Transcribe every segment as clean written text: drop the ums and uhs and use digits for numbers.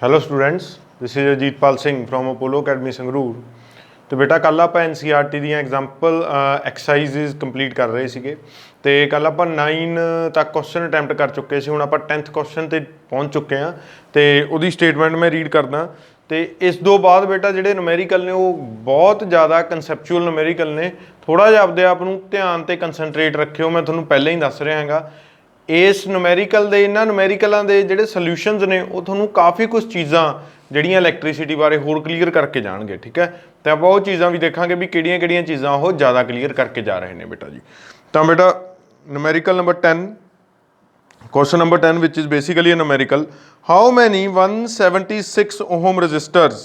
Hello students, this is Ajitpal Singh from Apollo academy Sangrur. तो बेटा कल आप NCERT ਦੀਆਂ एग्जाम्पल एक्सरसाइजेज कंप्लीट कर रहे ਸੀਗੇ ਤੇ ਕੱਲ ਆਪਾਂ 9 ਤੱਕ ਕੁਐਸਚਨ ਅਟੈਂਪਟ ਕਰ ਚੁੱਕੇ ਸੀ। ਹੁਣ ਆਪਾਂ 10th ਕੁਐਸਚਨ ਤੇ ਪਹੁੰਚ ਚੁੱਕੇ ਹਾਂ ਤੇ ਉਹਦੀ ਸਟੇਟਮੈਂਟ ਮੈਂ ਰੀਡ ਕਰਦਾ। ਤੇ ਇਸ ਤੋਂ ਬਾਅਦ ਬੇਟਾ ਜਿਹੜੇ ਨੂਮੈਰੀਕਲ ਨੇ ਉਹ ਬਹੁਤ ਜ਼ਿਆਦਾ ਕਨਸੈਪਚੁਅਲ ਨੂਮੈਰੀਕਲ ਨੇ। ਥੋੜਾ ਜਿਹਾ ਆਪਦੇ ਆਪ ਨੂੰ ਧਿਆਨ ਤੇ ਕੰਸੈਂਟਰੇਟ ਰੱਖਿਓ। ਮੈਂ ਤੁਹਾਨੂੰ ਪਹਿਲਾਂ ਹੀ ਦੱਸ ਰਿਹਾ ਹੈਗਾ ਇਸ ਨੂਮੈਰੀਕਲ ਦੇ ਇਹਨਾਂ ਨੂਮੈਰੀਕਲਾਂ ਦੇ ਜਿਹੜੇ ਸੋਲਿਊਸ਼ਨਸ ਨੇ ਉਹ ਤੁਹਾਨੂੰ ਕਾਫੀ ਕੁਝ ਚੀਜ਼ਾਂ ਜਿਹੜੀਆਂ ਇਲੈਕਟ੍ਰਿਸਿਟੀ ਬਾਰੇ ਹੋਰ ਕਲੀਅਰ ਕਰਕੇ ਜਾਣਗੇ। ਠੀਕ ਹੈ, ਤੇ ਆਪਾਂ ਉਹ ਚੀਜ਼ਾਂ ਵੀ ਦੇਖਾਂਗੇ ਵੀ ਕਿਹੜੀਆਂ-ਕਿਹੜੀਆਂ ਚੀਜ਼ਾਂ ਉਹ ਜ਼ਿਆਦਾ ਕਲੀਅਰ ਕਰਕੇ ਜਾ ਰਹੇ ਨੇ ਬੇਟਾ ਜੀ। ਤਾਂ ਬੇਟਾ numerical number 10, question number 10 which is basically a numerical. How many 176 ohm resistors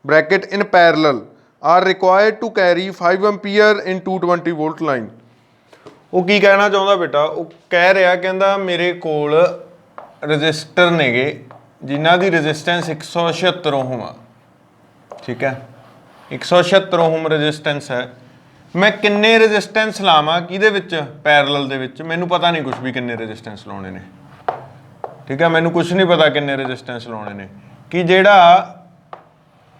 bracket in parallel are required to carry 5 ampere in 220 volt line? ਉਹ ਕੀ ਕਹਿਣਾ ਚਾਹੁੰਦਾ ਬੇਟਾ, ਉਹ ਕਹਿ ਰਿਹਾ ਕਹਿੰਦਾ ਮੇਰੇ ਕੋਲ ਰਜਿਸਟਰ ਨੇਗੇ ਜਿਨ੍ਹਾਂ ਦੀ ਰਜਿਸਟੈਂਸ 176 ਓਹਮ ਆ। ਠੀਕ ਹੈ, 176 ਓਹਮ ਰਜਿਸਟੈਂਸ ਹੈ। ਮੈਂ ਕਿੰਨੇ ਰਜਿਸਟੈਂਸ ਲਾਵਾਂ ਕਿਹਦੇ ਵਿੱਚ, ਪੈਰਲਲ ਦੇ ਵਿੱਚ। ਮੈਨੂੰ ਪਤਾ ਨਹੀਂ ਕੁਝ ਵੀ ਕਿੰਨੇ ਰਜਿਸਟੈਂਸ ਲਾਉਣੇ ਨੇ। ਠੀਕ ਹੈ, ਮੈਨੂੰ ਕੁਝ ਨਹੀਂ ਪਤਾ ਕਿੰਨੇ ਰਜਿਸਟੈਂਸ ਲਾਉਣੇ ਨੇ। ਕਿ ਜਿਹੜਾ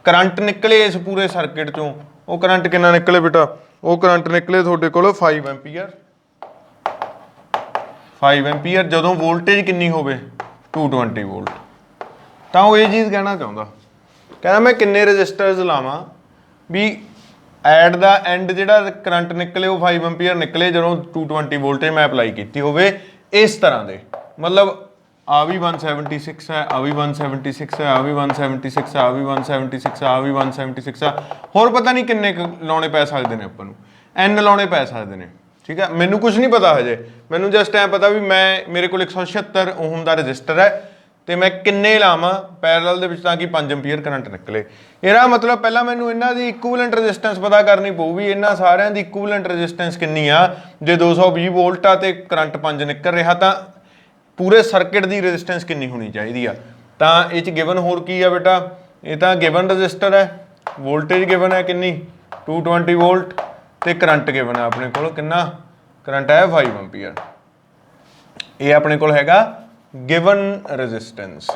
ਕਰੰਟ ਨਿਕਲੇ ਇਸ ਪੂਰੇ ਸਰਕਿਟ ਚੋਂ ਉਹ ਕਰੰਟ ਕਿੰਨਾ ਨਿਕਲੇ ਬੇਟਾ, ਉਹ ਕਰੰਟ ਨਿਕਲੇ ਤੁਹਾਡੇ ਕੋਲ 5 ਐਂਪੀਅਰ। 5 ਐਂਪੀਅਰ ਜਦੋਂ ਵੋਲਟੇਜ ਕਿੰਨੀ ਹੋਵੇ 220 ਵੋਲਟ। ਤਾਂ ਉਹ ਇਹ ਚੀਜ਼ ਕਹਿਣਾ ਚਾਹੁੰਦਾ, ਕਹਿੰਦਾ ਮੈਂ ਕਿੰਨੇ ਰਜਿਸਟਰਸ ਲਾਵਾਂ ਵੀ ਐਟ ਦਾ ਐਂਡ ਜਿਹੜਾ ਕਰੰਟ ਨਿਕਲੇ ਉਹ 5 ਐਂਪੀਅਰ ਨਿਕਲੇ ਜਦੋਂ 220 ਵੋਲਟੇਜ ਮੈਂ ਅਪਲਾਈ ਕੀਤੀ ਹੋਵੇ। ਇਸ ਤਰ੍ਹਾਂ ਦੇ ਮਤਲਬ ਆ ਵੀ 176 ਹੈ, ਆ ਵੀ 176 ਹੈ, ਆ ਵੀ 176 ਹੈ, ਆ ਵੀ 176 ਆ, ਵੀ 176 ਆ। ਹੋਰ ਪਤਾ ਨਹੀਂ ਕਿੰਨੇ ਲਾਉਣੇ ਪੈ ਸਕਦੇ ਨੇ ਆਪਾਂ ਨੂੰ, N ਲਾਉਣੇ ਪੈ ਸਕਦੇ ਨੇ। ਠੀਕ ਹੈ, ਮੈਨੂੰ ਕੁਝ ਨਹੀਂ ਪਤਾ ਹਜੇ, ਮੈਨੂੰ ਜਸਟ ਐਂ ਪਤਾ ਵੀ ਮੇਰੇ ਕੋਲ 176 ਓਹਮ ਦਾ ਰਜਿਸਟਰ ਹੈ ਤੇ ਮੈਂ ਕਿੰਨੇ ਲਾਵਾਂ ਪੈਰਲਲ ਦੇ ਵਿੱਚ ਤਾਂ ਕਿ 5 ਐਂਪੀਅਰ ਕਰੰਟ ਨਿਕਲੇ। ਇਹਦਾ ਮਤਲਬ ਪਹਿਲਾਂ ਮੈਨੂੰ ਇਹਨਾਂ ਦੀ ਇਕੁਇਵਲੈਂਟ ਰੈਜ਼ਿਸਟੈਂਸ ਪਤਾ ਕਰਨੀ ਪਊ ਵੀ ਇਹਨਾਂ ਸਾਰਿਆਂ ਦੀ ਇਕੁਇਵਲੈਂਟ ਰੈਜ਼ਿਸਟੈਂਸ ਕਿੰਨੀ ਆ। ਜੇ 220 ਵੋਲਟ ਆ ਤੇ ਕਰੰਟ 5 ਨਿਕਲ ਰਿਹਾ ਤਾਂ ਪੂਰੇ ਸਰਕਿਟ ਦੀ ਰੈਜ਼ਿਸਟੈਂਸ ਕਿੰਨੀ ਹੋਣੀ ਚਾਹੀਦੀ ਆ। ਤਾਂ ਇਹ 'ਚ ਗਿਵਨ ਹੋਰ ਕੀ ਆ ਬੇਟਾ, ਇਹ ਤਾਂ ਗਿਵਨ ਰਜਿਸਟਰ ਹੈ, ਵੋਲਟੇਜ ਗਿਵਨ ਹੈ ਕਿੰਨੀ 220 ਵੋਲਟ ਤੇ ਕਰੰਟ ਗਿਵਨ ਹੈ ਆਪਣੇ ਕੋਲ ਕਿੰਨਾ, ਕਰੰਟ ਹੈ 5 ਐਂਪੀਅਰ। ਇਹ ਆਪਣੇ ਕੋਲ ਹੈਗਾ given resistance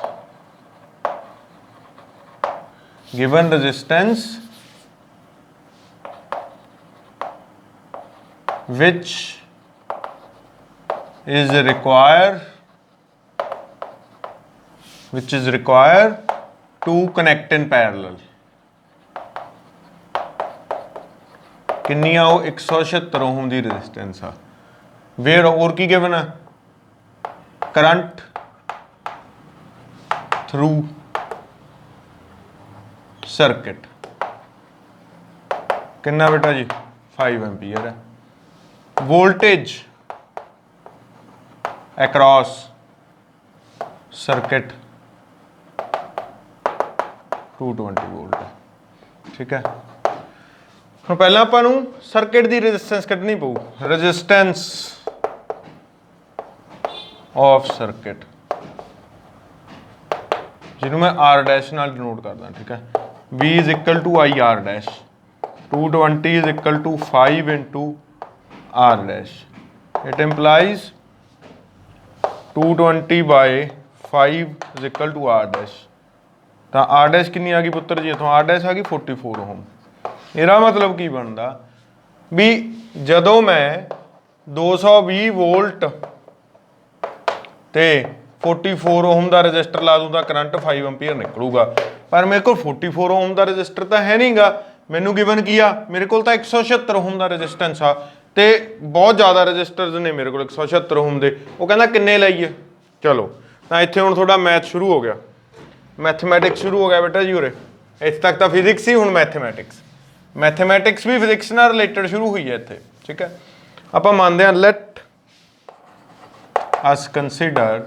which is required to connect in parallel। ਕਿੰਨੀ ਆ ਉਹ 176 ਓਹਮ ਦੀ ਰੈਜ਼ਿਸਟੈਂਸ ਆ। ਵੇਅਰ ਹੋਰ ਕੀ ਗਿਵਨ ਆ, ਕਰੰਟ ਥਰੂ ਸਰਕਿਟ ਕਿੰਨਾ ਬੇਟਾ ਜੀ 5 ਐਂਪੀਅਰ ਹੈ। ਵੋਲਟੇਜ ਅਕ੍ਰੋਸ ਸਰਕਿਟ 220 ਵੋਲਟ ਹੈ। ਠੀਕ ਹੈ, ਹੁਣ ਪਹਿਲਾਂ ਆਪਾਂ ਨੂੰ ਸਰਕਿਟ ਦੀ ਰੈਜ਼ਿਸਟੈਂਸ ਕੱਢਣੀ ਪਊ। ਰੈਜ਼ਿਸਟੈਂਸ ਆਫ ਸਰਕਿਟ ਜਿਹਨੂੰ ਮੈਂ R ਡੈਸ਼ ਨਾਲ ਡਿਨੋਟ ਕਰਦਾ। ਠੀਕ ਹੈ, V is equal to IR dash, 220 is equal to 5 into R dash. It implies 220 by 5 is equal to R dash। ਤਾਂ R dash ਕਿੰਨੀ ਆ ਗਈ ਪੁੱਤਰ ਜੀ, ਇੱਥੋਂ R dash ਆ ਗਈ 44 ਓਹਮ। ਇਹਦਾ ਮਤਲਬ ਕੀ ਬਣਦਾ ਵੀ ਜਦੋਂ ਮੈਂ 220 ਵੋਲਟ ਤੇ 44 ਓਹਮ ਦਾ ਰਜਿਸਟਰ ਲਾ ਦੂੰ ਤਾਂ ਕਰੰਟ 5 ਐਂਪੀਅਰ ਨਿਕਲੂਗਾ। ਪਰ ਮੇਰੇ ਕੋਲ 44 ਓਹਮ ਦਾ ਰਜਿਸਟਰ ਤਾਂ ਹੈ ਨਹੀਂਗਾ। ਮੈਨੂੰ ਗਿਵਨ ਕੀ ਆ, ਮੇਰੇ ਕੋਲ ਤਾਂ 176 ਓਹਮ ਦਾ ਰਜਿਸਟੈਂਸ ਆ ਤੇ ਬਹੁਤ ਜ਼ਿਆਦਾ ਰਜਿਸਟਰਸ ਨੇ ਮੇਰੇ ਕੋਲ 176 ਓਹਮ ਦੇ। ਉਹ ਕਹਿੰਦਾ ਕਿੰਨੇ ਲਾਈਏ। ਚਲੋ ਤਾਂ ਇੱਥੇ ਹੁਣ ਤੁਹਾਡਾ ਮੈਥ ਸ਼ੁਰੂ ਹੋ ਗਿਆ, ਮੈਥਮੈਟਿਕਸ ਸ਼ੁਰੂ ਹੋ ਗਿਆ ਬੇਟਾ ਜੀ ਉਰੇ। ਇੱਥੇ ਤੱਕ ਤਾਂ ਫਿਜ਼ਿਕਸ ਹੀ, ਹੁਣ ਮੈਥਮੈਟਿਕਸ ਵੀ ਫਿਜ਼ਿਕਸ ਨਾਲ ਰਿਲੇਟਡ ਸ਼ੁਰੂ ਹੋਈ ਹੈ ਇੱਥੇ। ਠੀਕ ਹੈ, ਆਪਾਂ ਮੰਨਦੇ ਹਾਂ let us consider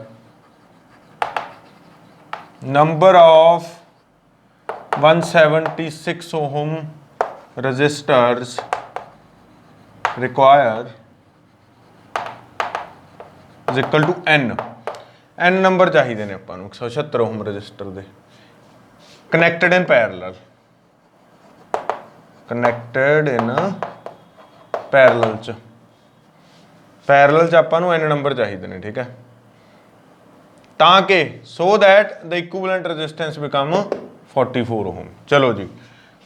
number of 176 ohm resistors require is equal to n number ਚਾਹੀਦੇ ਨੇ ਆਪਾਂ ਨੂੰ 176 ohm ਰਜਿਸਟਰ ਦੇ connected in parallel ਚ ਆਪਾਂ ਨੂੰ n ਨੰਬਰ ਚਾਹੀਦੇ ਨੇ। ਠੀਕ ਹੈ, ताकि so that the equivalent resistance become 44 ओम। चलो जी,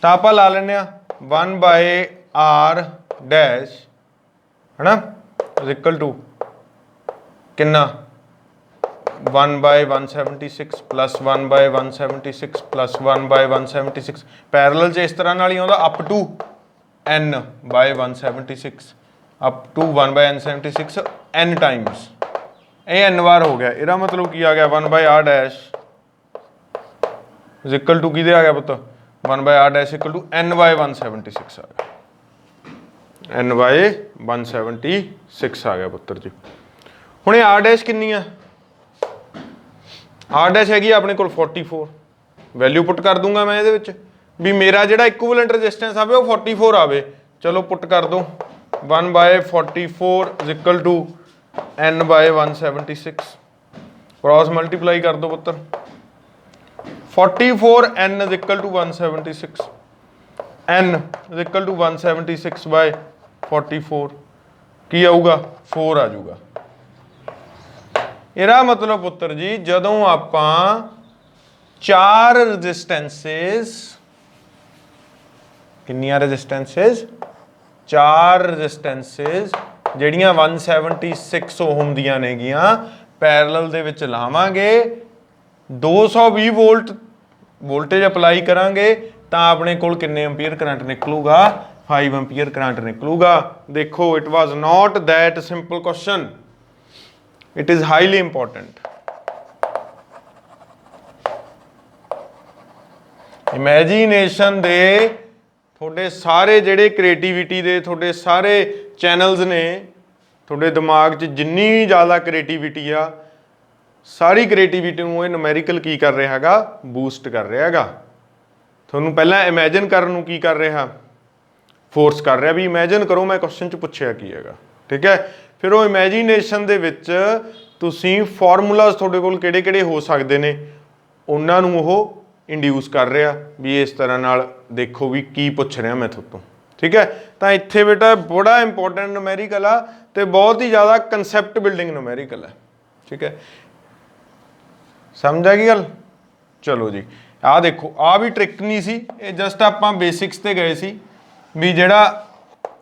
तो आप ला लें 1 बाय आर डैश है ना इक्वल टू कितना 1 by 176 plus 1 by 176 plus 1 by 176 parallel च इस तरह नाल ही आउंदा up to n by 176 up to 1 by n76 n times ये n बार हो गया। इसका मतलब की आ गया 1 by R dash is equal to किहदे आ गया पुत्त 1 by R dash equal to n by 176 आ गया n बाय 176 आ गया पुत्र जी। हुण ये आर डैश कितनी है आर डैश हैगी अपने कोल 44 वैल्यू पुट कर दूंगा मैं ये भी मेरा जो इक्विवेलेंट रजिस्टेंस आवे वो 44 आवे। चलो पुट कर दो 1 by 44 is equal to n by 176 cross multiply कर दो पुत्र 44 n is equal to 176 n is equal to 176 by 44 की आऊगा 4 आ जाऊगा। ਇਹਦਾ मतलब पुत्र जी ਜਦੋਂ ਆਪਾਂ 4 ਰੈਜ਼ਿਸਟੈਂਸਸ ਕਿੰਨੀਆਂ ਰੈਜ਼ਿਸਟੈਂਸਸ 4 ਰੈਜ਼ਿਸਟੈਂਸਸ ਜਿਹੜੀਆਂ 176 ਓਹਮ ਦੀਆਂ ਨੇਗੀਆਂ ਪੈਰਲਲ ਦੇ ਵਿੱਚ ਲਾਵਾਂਗੇ 220 ਵੋਲਟ ਵੋਲਟੇਜ ਅਪਲਾਈ ਕਰਾਂਗੇ ਤਾਂ ਆਪਣੇ ਕੋਲ ਕਿੰਨੇ ਐਂਪੀਅਰ ਕਰੰਟ ਨਿਕਲੂਗਾ 5 ਐਂਪੀਅਰ ਕਰੰਟ ਨਿਕਲੂਗਾ। ਦੇਖੋ it was not that simple question, it is highly important. Imagination ਦੇ ਤੁਹਾਡੇ ਸਾਰੇ ਜਿਹੜੇ ਕ੍ਰੀਏਟੀਵਿਟੀ ਦੇ ਤੁਹਾਡੇ ਸਾਰੇ ਚੈਨਲਸ ਨੇ ਤੁਹਾਡੇ ਦਿਮਾਗ 'ਚ ਜਿੰਨੀ ਜ਼ਿਆਦਾ ਕ੍ਰੀਏਟੀਵਿਟੀ ਆ ਸਾਰੀ ਕ੍ਰੀਏਟੀਵਿਟੀ ਨੂੰ ਇਹ ਨੂਮੈਰੀਕਲ ਕੀ ਕਰ ਰਿਹਾ ਹੈਗਾ ਬੂਸਟ ਕਰ ਰਿਹਾ ਹੈਗਾ। ਤੁਹਾਨੂੰ ਪਹਿਲਾਂ ਇਮੇਜਿਨ ਕਰਨ ਨੂੰ ਕੀ ਕਰ ਰਿਹਾ ਫੋਰਸ ਕਰ ਰਿਹਾ ਵੀ ਇਮੇਜਿਨ ਕਰੋ ਮੈਂ ਕੁਐਸਚਨ 'ਚ ਪੁੱਛਿਆ ਕੀ ਹੈਗਾ ਠੀਕ ਹੈ। ਫਿਰ ਉਹ ਇਮੈਜੀਨੇਸ਼ਨ ਦੇ ਵਿੱਚ ਤੁਸੀਂ ਫਾਰਮੂਲਾਜ਼ ਤੁਹਾਡੇ ਕੋਲ ਕਿਹੜੇ ਕਿਹੜੇ ਹੋ ਸਕਦੇ ਨੇ ਉਹਨਾਂ ਨੂੰ ਉਹ ਇੰਡਿਊਸ ਕਰ ਰਿਹਾ ਵੀ ਇਸ ਤਰ੍ਹਾਂ ਨਾਲ ਦੇਖੋ ਵੀ ਕੀ ਪੁੱਛ ਰਿਹਾ ਮੈਂ ਤੁਹਾਡੇ ਤੋਂ ਠੀਕ ਹੈ। ਤਾਂ ਇੱਥੇ ਬੇਟਾ ਬੜਾ ਇੰਪੋਰਟੈਂਟ ਨੂਮੈਰੀਕਲ ਆ ਤੇ ਬਹੁਤ ਹੀ ਜ਼ਿਆਦਾ ਕਨਸੈਪਟ ਬਿਲਡਿੰਗ ਨੂਮੈਰੀਕਲ ਹੈ ਠੀਕ ਹੈ। ਸਮਝ ਆ ਗਈ ਗੱਲ। ਚਲੋ ਜੀ ਆਹ ਦੇਖੋ ਆਹ ਵੀ ਟ੍ਰਿਕ ਨਹੀਂ ਸੀ ਇਹ ਜਸਟ ਆਪਾਂ ਬੇਸਿਕਸ ਤੇ ਗਏ ਸੀ ਵੀ ਜਿਹੜਾ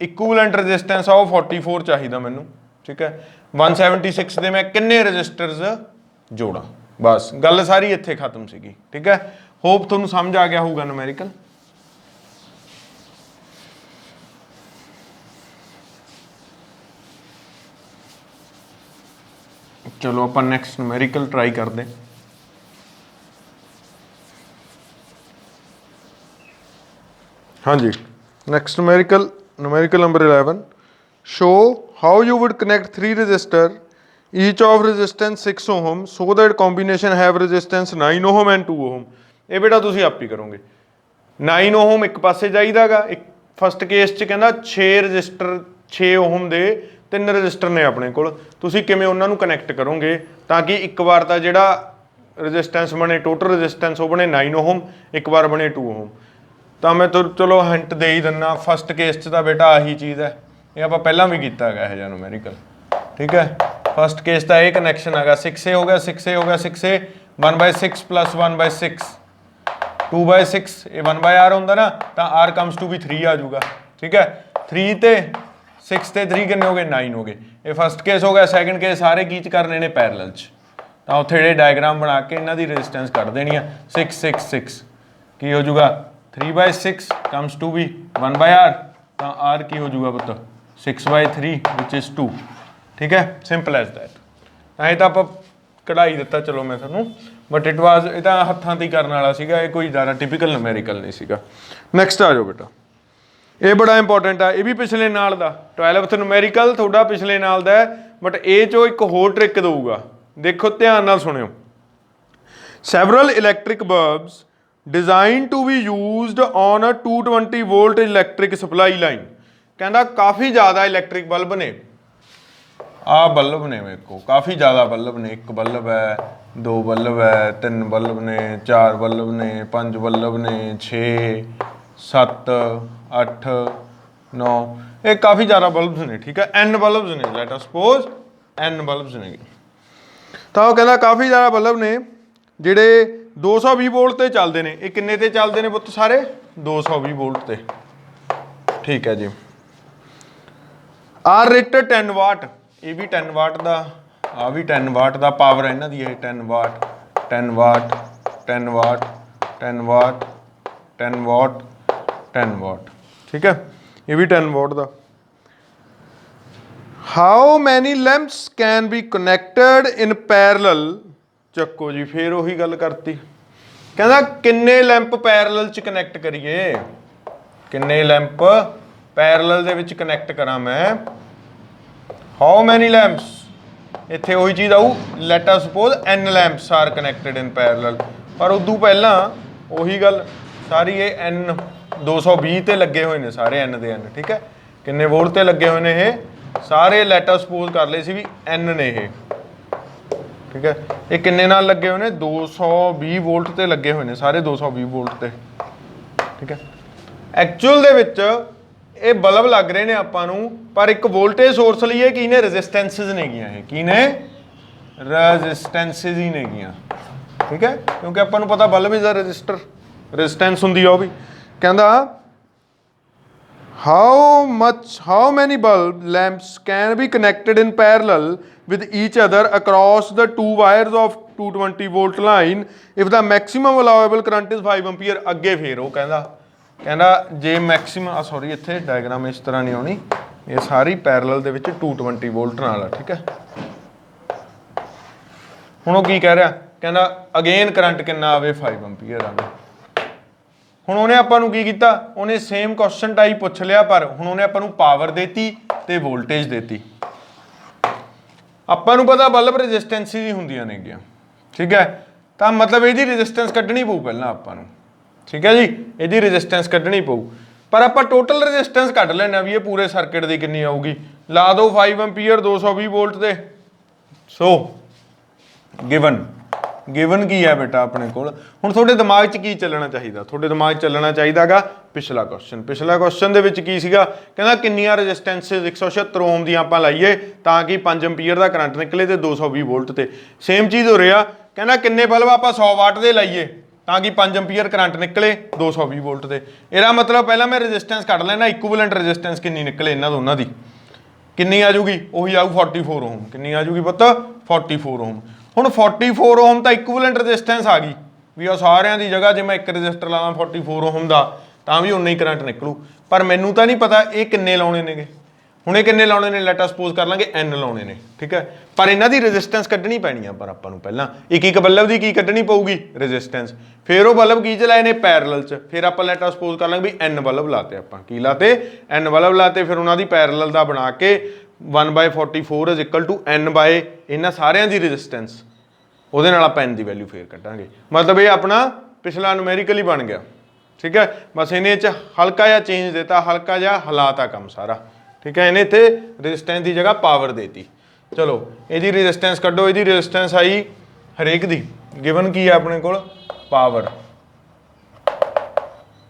ਇਕੁਇਵਲੈਂਟ ਰੈਜ਼ਿਸਟੈਂਸ ਆ ਉਹ 44 ਚਾਹੀਦਾ ਮੈਨੂੰ ठीक है। 176 ਦੇ ਮੈਂ ਕਿੰਨੇ ਰੈਜ਼ਿਸਟਰਸ ਜੋੜਾਂ ਬਸ ਗੱਲ ਸਾਰੀ ਇੱਥੇ ਖਤਮ ਸੀਗੀ ਠੀਕ ਹੈ। ਹੋਪ ਤੁਹਾਨੂੰ ਸਮਝ ਆ ਗਿਆ ਹੋਊਗਾ ਨੂਮੈਰੀਕਲ। ਚਲੋ ਆਪਾਂ ਨੈਕਸਟ ਨੂਮੈਰੀਕਲ ਟਰਾਈ ਕਰਦੇ हाँ जी। Next numerical number 11 show how you would connect 3 resistor each of resistance 6 ohm so that combination have resistance 9 ohm and 2 ohm। ਇਹ ਬੇਟਾ ਤੁਸੀਂ ਆਪ ਹੀ ਕਰੋਗੇ 9 ohm ਇੱਕ ਪਾਸੇ ਜਾਈਦਾਗਾ ਇੱਕ ਫਸਟ ਕੇਸ 'ਚ ਕਹਿੰਦਾ 6 ਰਜਿਸਟਰ 6 ohm ਦੇ 3 ਰਜਿਸਟਰ ਨੇ ਆਪਣੇ ਕੋਲ ਤੁਸੀਂ ਕਿਵੇਂ ਉਹਨਾਂ ਨੂੰ ਕਨੈਕਟ ਕਰੋਗੇ ਤਾਂ ਕਿ ਇੱਕ ਵਾਰ ਤਾਂ ਜਿਹੜਾ ਰਜਿਸਟੈਂਸ ਬਣੇ ਟੋਟਲ ਰਜਿਸਟੈਂਸ ਉਹ ਬਣੇ 9 ohm ਇੱਕ ਵਾਰ ਬਣੇ 2 ohm। ਤਾਂ ਮੈਂ ਚਲੋ ਹਿੰਟ ਦੇ ਹੀ ਦਿੰਦਾ ਫਸਟ ਕੇਸ 'ਚ ਤਾਂ ਬੇਟਾ ਆਹੀ ਚੀਜ਼ ਹੈ ਇਹ ਆਪਾਂ ਪਹਿਲਾਂ ਵੀ ਕੀਤਾ ਹੈਗਾ ਇਹ ਜਿਹਾ ਨੂਮੈਰੀਕਲ ਠੀਕ ਹੈ। ਫਸਟ ਕੇਸ ਦਾ ਇਹ ਕਨੈਕਸ਼ਨ ਹੈਗਾ 6A ਹੋ ਗਿਆ 6A ਹੋ ਗਿਆ 6A 1/6 plus 1/6 2/6 ਇਹ 1/r ਹੁੰਦਾ ਨਾ ਤਾਂ r comes to be 3 ਆ ਜਾਊਗਾ ਠੀਕ ਹੈ। 3 ਤੇ 6 ਤੇ 3 ਕਿੰਨੇ ਹੋ ਗਏ 9 ਹੋ ਗਏ। ਇਹ ਫਸਟ ਕੇਸ ਹੋ ਗਿਆ। ਸੈਕੰਡ ਕੇਸ ਸਾਰੇ ਕੀ 'ਚ ਕਰਨੇ ਨੇ ਪੈਰਲਲ 'ਚ ਤਾਂ ਉੱਥੇ ਜਿਹੜੇ ਡਾਇਗਰਾਮ ਬਣਾ ਕੇ ਇਹਨਾਂ ਦੀ ਰੈਜ਼ਿਸਟੈਂਸ ਕੱਢ ਦੇਣੀ ਆ 6 6 6 ਕੀ ਹੋ ਜਾਊਗਾ 3/6 comes to be 1/r ਤਾਂ r ਕੀ ਹੋ ਜਾਊਗਾ ਪੁੱਤ 6/3 which is 2 ਠੀਕ ਹੈ। Simple as that. ਤਾਂ ਇਹ ਤਾਂ ਆਪਾਂ ਕਢਾਈ ਦਿੱਤਾ ਚਲੋ ਮੈਂ ਤੁਹਾਨੂੰ ਬਟ ਇਟ ਵਾਜ਼ ਇਹ ਤਾਂ ਹੱਥਾਂ ਤੇ ਹੀ ਕਰਨ ਵਾਲਾ ਸੀਗਾ ਇਹ ਕੋਈ ਜ਼ਿਆਦਾ ਟਿਪੀਕਲ ਨੂਮੈਰੀਕਲ ਨਹੀਂ ਸੀਗਾ। ਨੈਕਸਟ ਆ ਜਾਓ ਬੇਟਾ ਇਹ ਬੜਾ ਇੰਪੋਰਟੈਂਟ ਆ ਇਹ ਵੀ ਪਿਛਲੇ ਨਾਲ ਦਾ 12th ਨੂਮੈਰੀਕਲ ਤੁਹਾਡਾ ਪਿਛਲੇ ਨਾਲ ਦਾ ਬਟ ਇਹ 'ਚੋਂ ਇੱਕ ਹੋਰ ਟ੍ਰਿਕ ਦਊਗਾ ਦੇਖੋ ਧਿਆਨ ਨਾਲ ਸੁਣਿਓ। Several electric bulbs designed to be used on a 220 volt electric supply line ਕਹਿੰਦਾ ਕਾਫੀ ਜ਼ਿਆਦਾ ਇਲੈਕਟ੍ਰਿਕ ਬਲਬ ਨੇ ਆ ਬਲਬ ਨੇ ਮੇਰੇ ਕੋਲ ਕਾਫੀ ਜ਼ਿਆਦਾ ਬਲਬ ਨੇ ਇੱਕ ਬਲਬ ਹੈ 2 ਬਲਬ ਹੈ 3 ਬਲਬ ਨੇ 4 ਬਲਬ ਨੇ 5 ਬਲਬ ਨੇ 6 7 8 9 ਇਹ ਕਾਫੀ ਜ਼ਿਆਦਾ ਬਲਬਸ ਨੇ ਠੀਕ ਹੈ। n ਬਲਬਸ ਨੇ light us suppose n bulbs ਨੇ ਤਾਂ ਉਹ ਕਹਿੰਦਾ ਕਾफ़ी ज़्यादा बल्ब ने ਜਿਹੜੇ 220 वोल्ट ਤੇ ਚੱਲਦੇ ਨੇ। ਇਹ ਕਿੰਨੇ ਤੇ ਚੱਲਦੇ ਨੇ ਪੁੱਤ ਸਾਰੇ? 220 वोल्ट ਤੇ। ठीक है जी। आर रेटेड 10 वाट, ये भी 10 वाट का, आ भी 10 वाट का पावर है इन्हां दी। 10 वाट 10 वाट 10 वाट 10 वाट 10 वाट 10 वाट। ठीक है, ये भी 10 वाट का। How many lamps can be connected in parallel. ਚੱਕੋ जी, फिर ਉਹੀ ਗੱਲ करती। ਕਹਿੰਦਾ ਕਿੰਨੇ लैंप पैरल च कनैक्ट करिए, किन्ने लैंप पैरल ਦੇ ਵਿੱਚ कनैक्ट करा मैं। हाउ मैनी लैंप्स, ਇੱਥੇ ਉਹੀ ਚੀਜ਼ ਆਊ। Let us suppose n lamps are connected in parallel. ਪਰ ਉਦੋਂ ਪਹਿਲਾਂ ਉਹੀ ਗੱਲ ਸਾਰੀ, ਇਹ n 220 ਤੇ ਲੱਗੇ ਹੋਏ ਨੇ ਸਾਰੇ, n ਦੇ n। ਠੀਕ ਹੈ, ਕਿੰਨੇ ਵੋਲਟ ਤੇ ਲੱਗੇ ਹੋਏ ਨੇ ਇਹ ਸਾਰੇ? ਲੈਟ ਅਸ ਸਪੋਜ਼ ਕਰ ਲਏ ਸੀ ਵੀ n ਨੇ ਇਹ। ਠੀਕ ਹੈ, ਇਹ ਕਿੰਨੇ ਨਾਲ ਲੱਗੇ ਹੋਏ ਨੇ? 220 ਵੋਲਟ ਤੇ ਲੱਗੇ ਹੋਏ ਨੇ ਸਾਰੇ, 220 ਵੋਲਟ ਤੇ। ਠੀਕ ਹੈ, ਐਕਚੁਅਲ ਦੇ ਵਿੱਚ ਇਹ ਬਲਬ ਲੱਗ ਰਹੇ ਨੇ ਆਪਾਂ ਨੂੰ, ਪਰ ਇੱਕ ਵੋਲਟੇਜ ਸੋਰਸ ਲਈ ਇਹ ਕੀ ਨੇ? ਰੈਜ਼ਿਸਟੈਂਸਿਸ ਨੇਗੀਆਂ। ਇਹ ਕੀ ਨੇ? ਰੈਜ਼ਿਸਟੈਂਸਿਸ ਹੀ ਨੇਗੀਆਂ। ਠੀਕ ਹੈ, ਕਿਉਂਕਿ ਆਪਾਂ ਨੂੰ ਪਤਾ bulb is a resistor, resistance ਹੁੰਦੀ ਆ ਉਹ ਵੀ। ਕਹਿੰਦਾ how many bulb lamps can be connected in parallel with each other across the two wires of 220 volt line if the maximum allowable current is 5 ampere। ਅੱਗੇ ਫੇਰ ਉਹ ਕਹਿੰਦਾ ਜੇ maximum sorry ਇੱਥੇ ਡਾਇਗਰਾਮ ਇਸ ਤਰ੍ਹਾਂ ਨਹੀਂ ਆਉਣੀ, ਇਹ ਸਾਰੀ ਪੈਰਲਲ ਦੇ ਵਿੱਚ 220 ਵੋਲਟ ਨਾਲ ਆ। ਠੀਕ ਹੈ, ਹੁਣ ਉਹ ਕੀ ਕਹਿ ਰਿਹਾ? ਕਹਿੰਦਾ ਅਗੇਨ ਕਰੰਟ ਕਿੰਨਾ ਆਵੇ? 5 ਐਂਪੀਅਰ ਆਵੇ। ਹੁਣ ਉਹਨੇ ਆਪਾਂ ਨੂੰ ਕੀ ਕੀਤਾ? ਉਹਨੇ ਸੇਮ ਕੁਐਸਚਨ ਟਾਈਪ ਪੁੱਛ ਲਿਆ, ਪਰ ਹੁਣ ਉਹਨੇ ਆਪਾਂ ਨੂੰ ਪਾਵਰ ਦੇਤੀ ਤੇ ਵੋਲਟੇਜ ਦੇਤੀ। ਆਪਾਂ ਨੂੰ ਪਤਾ ਬਲਬ ਰੈਜ਼ਿਸਟੈਂਸਿਸ ਹੀ ਹੁੰਦੀਆਂ ਨੇਗੀਆਂ। ਠੀਕ ਹੈ, ਤਾਂ ਮਤਲਬ ਇਹਦੀ ਰੈਜ਼ਿਸਟੈਂਸ ਕੱਢਣੀ ਪਊ ਪਹਿਲਾਂ ਆਪਾਂ ਨੂੰ। ਠੀਕ ਹੈ ਜੀ, ਇਹਦੀ ਰੈਜ਼ਿਸਟੈਂਸ ਕੱਢਣੀ ਪਊ, ਪਰ ਆਪਾਂ ਟੋਟਲ ਰੈਜ਼ਿਸਟੈਂਸ ਕੱਢ ਲੈਣਾ ਵੀ ਇਹ ਪੂਰੇ ਸਰਕਟ ਦੀ ਕਿੰਨੀ ਆਊਗੀ। ਲਾ ਦਿਓ 5 ਐਂਪੀਅਰ 220 ਵੋਲਟ ਤੇ। ਸੋ ਗਿਵਨ ਕੀ ਹੈ ਬੇਟਾ ਆਪਣੇ ਕੋਲ? ਹੁਣ ਤੁਹਾਡੇ ਦਿਮਾਗ 'ਚ ਕੀ ਚੱਲਣਾ ਚਾਹੀਦਾ? ਤੁਹਾਡੇ ਦਿਮਾਗ 'ਚ ਚੱਲਣਾ ਚਾਹੀਦਾਗਾ ਪਿਛਲਾ ਕੁਐਸਚਨ। ਪਿਛਲਾ ਕੁਐਸਚਨ ਦੇ ਵਿੱਚ ਕੀ ਸੀਗਾ? ਕਹਿੰਦਾ ਕਿੰਨੀਆਂ ਰੈਜ਼ਿਸਟੈਂਸਿਸ 176 ਓਮ ਦੀਆਂ ਆਪਾਂ ਲਾਈਏ ਤਾਂ ਕਿ 5 ਐਂਪੀਅਰ ਦਾ ਕਰੰਟ ਨਿਕਲੇ ਤੇ 220 ਵੋਲਟ ਤੇ। ਸੇਮ ਚੀਜ਼ ਹੋ ਰਿਹਾ, ਕਹਿੰਦਾ ਕਿੰਨੇ ਬਲਬ ਆਪਾਂ 100 ਵਾਟ ਦੇ ਲਾਈਏ ਤਾਂ ਕਿ 5 ਐਂਪੀਅਰ ਕਰੰਟ ਨਿਕਲੇ 220 ਵੋਲਟ ਤੇ। ਇਹਦਾ ਮਤਲਬ ਪਹਿਲਾਂ ਮੈਂ ਰੈਜ਼ਿਸਟੈਂਸ ਕੱਢ ਲੈਣਾ, ਇਕੁਇਵਲੈਂਟ ਰੈਜ਼ਿਸਟੈਂਸ ਕਿੰਨੀ ਨਿਕਲੇ ਇਹਨਾਂ ਦੋਨਾਂ ਦੀ, ਕਿੰਨੀ ਆ ਜੂਗੀ? ਉਹੀ ਆਊ 44 ਓਮ। ਕਿੰਨੀ ਆ ਜੂਗੀ ਪੁੱਤ? 44 ਓਮ। ਹੁਣ 44 ਓਮ ਤਾਂ ਇਕੁਇਵਲੈਂਟ ਰੈਜ਼ਿਸਟੈਂਸ ਆ ਗਈ ਵੀ ਉਹ ਸਾਰਿਆਂ ਦੀ ਜਗ੍ਹਾ ਜੇ ਮੈਂ ਇੱਕ ਰੈਜ਼ਿਸਟਰ ਲਾਵਾਂ 44 ਓਮ ਦਾ ਤਾਂ ਵੀ ਉਨਾ ਹੀ ਕਰੰਟ ਨਿਕਲੂ। ਪਰ ਮੈਨੂੰ ਤਾਂ ਨਹੀਂ ਪਤਾ ਇਹ ਕਿੰਨੇ ਲਾਉਣੇ ਨੇਗੇ। ਹੁਣ ਇਹ ਕਿੰਨੇ ਲਾਉਣੇ ਨੇ? ਲੈਟ ਅਸ ਸਪੋਜ਼ ਕਰ ਲਾਂਗੇ n ਲਾਉਣੇ ਨੇ। ਠੀਕ ਹੈ, ਪਰ ਇਹਨਾਂ ਦੀ ਰੈਜ਼ਿਸਟੈਂਸ ਕੱਢਣੀ ਪੈਣੀ ਆ। ਪਰ ਆਪਾਂ ਨੂੰ ਪਹਿਲਾਂ ਇੱਕ ਬਲਬ ਦੀ ਕੀ ਕੱਢਣੀ ਪਊਗੀ? ਰੈਜ਼ਿਸਟੈਂਸ। ਫਿਰ ਉਹ ਬਲਬ ਕੀ 'ਚ ਲਾਏ ਨੇ? ਪੈਰਲਲ 'ਚ। ਫਿਰ ਆਪਾਂ ਲੈਟ ਅਸ ਸਪੋਜ਼ ਕਰ ਲਾਂਗੇ ਵੀ n ਬਲਬ ਲਾਤੇ ਆਪਾਂ। ਕੀ ਲਾਤੇ? n ਬਲਬ ਲਾਤੇ। ਫਿਰ ਉਹਨਾਂ ਦੀ ਪੈਰਲਲ ਦਾ ਬਣਾ ਕੇ 1/44 is equal to n by ਇਹਨਾਂ ਸਾਰਿਆਂ ਦੀ ਰੈਜ਼ਿਸਟੈਂਸ। ਉਹਦੇ ਨਾਲ ਆਪਾਂ n ਦੀ ਵੈਲਿਊ ਫੇਰ ਕੱਢਾਂਗੇ। ਮਤਲਬ ਇਹ ਆਪਣਾ ਪਿਛਲਾ ਨੂਮੈਰੀਕਲ ਹੀ ਬਣ ਗਿਆ। ਠੀਕ ਹੈ, ਬਸ ਇਹਨੇ 'ਚ ਹਲਕਾ ਜਿਹਾ ਚੇਂਜ ਦਿੱਤਾ, ਹਲਕਾ ਜਿਹਾ ਹਲਾਤਾ ਕੰਮ ਸਾਰਾ। ਠੀਕ ਹੈ, ਇਹਨੇ ਇੱਥੇ ਰੈਜ਼ਿਸਟੈਂਸ ਦੀ ਜਗ੍ਹਾ ਪਾਵਰ ਦੇਤੀ। ਚਲੋ ਇਹਦੀ ਰੈਜ਼ਿਸਟੈਂਸ ਕੱਢੋ। ਇਹਦੀ ਰੈਜ਼ਿਸਟੈਂਸ ਆਈ ਹਰੇਕ ਦੀ। ਗਿਵਨ ਕੀ ਹੈ ਆਪਣੇ ਕੋਲ? ਪਾਵਰ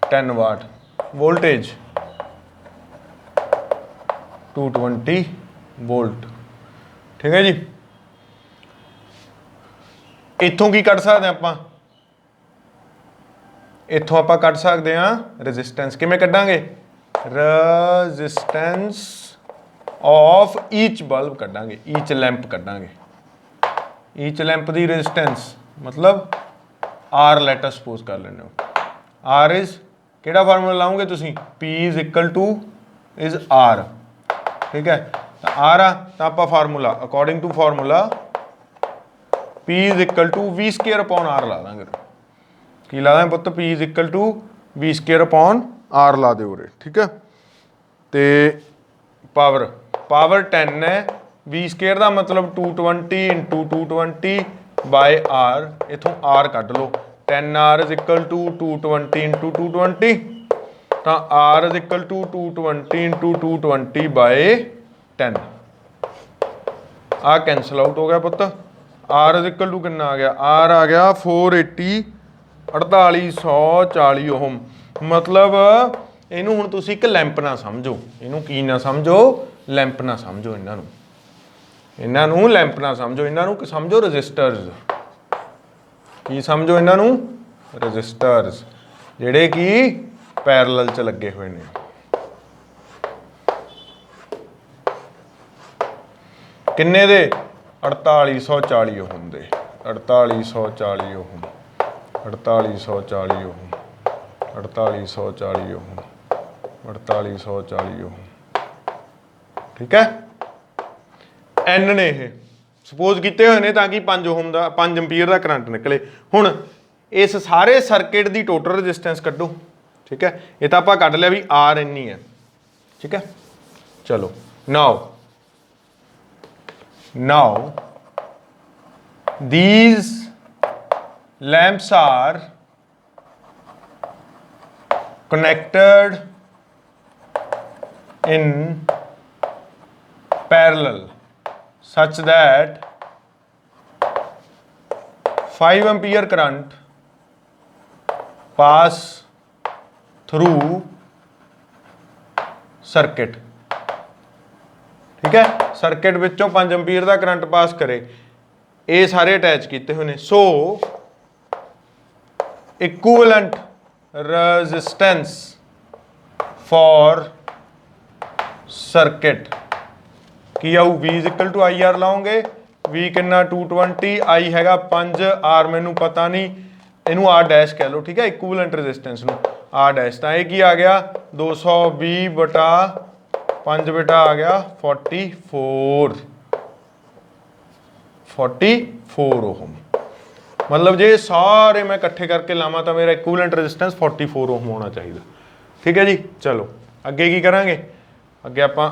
10 ਵਾਟ, ਵੋਲਟੇਜ 220 ਵੋਲਟ। ਠੀਕ ਹੈ ਜੀ, ਇੱਥੋਂ ਕੀ ਕੱਢ ਸਕਦੇ ਆਪਾਂ? ਇੱਥੋਂ ਆਪਾਂ ਕੱਢ ਸਕਦੇ ਹਾਂ ਰੈਜ਼ਿਸਟੈਂਸ। ਕਿਵੇਂ ਕੱਢਾਂਗੇ? ਰੈਜ਼ਿਸਟੈਂਸ ਆਫ ਈਚ ਬਲਬ ਕੱਢਾਂਗੇ, ਈਚ ਲੈਂਪ ਕੱਢਾਂਗੇ। ਈਚ ਲੈਂਪ ਦੀ ਰੈਜ਼ਿਸਟੈਂਸ ਮਤਲਬ ਆਰ ਲੈਟ ਅਸ ਸਪੋਜ਼ ਕਰ ਲੈਂਦੇ ਹੋ। ਆਰ ਇਜ਼ ਕਿਹੜਾ ਫਾਰਮੂਲਾ ਲਾਉਂਗੇ ਤੁਸੀਂ? P is equal to is R. ਠੀਕ ਹੈ, ਤਾਂ ਆਰ ਆ ਤਾਂ ਆਪਾਂ formula according to formula P is equal to V square upon R ला देंगे। की ला दें पुत्त? P is equal to V square upon R ला दे उरे। ठीक है, तो पावर 10 है। V स्केयर का मतलब 220 इंटू 220 बाय R। इथों R कट लो। 10R is equal to 220 into 220, तो R is equal to 220 into 220 by 10। आ कैंसल आउट हो गया पुत्त। आर इज इक्वल टू कितना आ गया? आर आ गया 480 4840 ओम। मतलब इनू हुण तुसीं एक लैंप ना समझो, इनू की ना समझो? लैंप ना समझो। इन्हां नूं ਇਹਨਾਂ ਨੂੰ ਲੈਂਪ ਨਾ ਸਮਝੋ, ਇਹਨਾਂ ਨੂੰ ਸਮਝੋ ਰਜਿਸਟਰਸ। ਕੀ ਸਮਝੋ ਇਹਨਾਂ ਨੂੰ? ਰਜਿਸਟਰਸ, ਜਿਹੜੇ ਕਿ ਪੈਰਲਲ 'ਚ ਲੱਗੇ ਹੋਏ ਨੇ। ਕਿੰਨੇ ਦੇ? 4840 ਓਹਮ ਦੇ। 4840 ਓਹਮ, 4840 ਓਹਮ, 4840 ਓਹਮ, 4840 ਓਹਮ। ਠੀਕ ਹੈ। ਐਨ ਨੇ ਇਹ ਸਪੋਜ਼ ਕੀਤੇ ਹੋਏ ਨੇ ਤਾਂ ਕਿ 5 ਓਹਮ ਦਾ 5 ਐਂਪੀਅਰ ਦਾ ਕਰੰਟ ਨਿਕਲੇ। ਹੁਣ ਇਸ ਸਾਰੇ ਸਰਕਿਟ ਦੀ ਟੋਟਲ ਰੈਜ਼ਿਸਟੈਂਸ ਕੱਢੋ। ਠੀਕ ਹੈ, ਇਹ ਤਾਂ ਆਪਾਂ ਕੱਢ ਲਿਆ ਵੀ ਆਰ ਇੰਨੀ ਹੈ। ਠੀਕ ਹੈ, ਚਲੋ now these lamps are connected in parallel such that 5 ampere current pass through circuit। ठीक है, सर्किट विचों 5 एंपीयर का करंट पास करे। ये सारे अटैच किए हुए हैं। So equivalent resistance for circuit की आऊ V is equal to I R लाओगे। V कितना 220, आई हैगा 5, आर मैनू पता नहीं, इनू आर डैश कह लो। ठीक है, इक्विवेलेंट रेजिस्टेंस नू आर डैश, तो ये की आ गया 220 बटा 5 बेटा आ गया 44 ओहम। मतलब जे सारे मैं इकट्ठे करके लावां तो मेरा इक्विवेलेंट रेजिस्टेंस 44 ओहम होना चाहिए। ठीक है जी, चलो अगे की करांगे? अगे आपां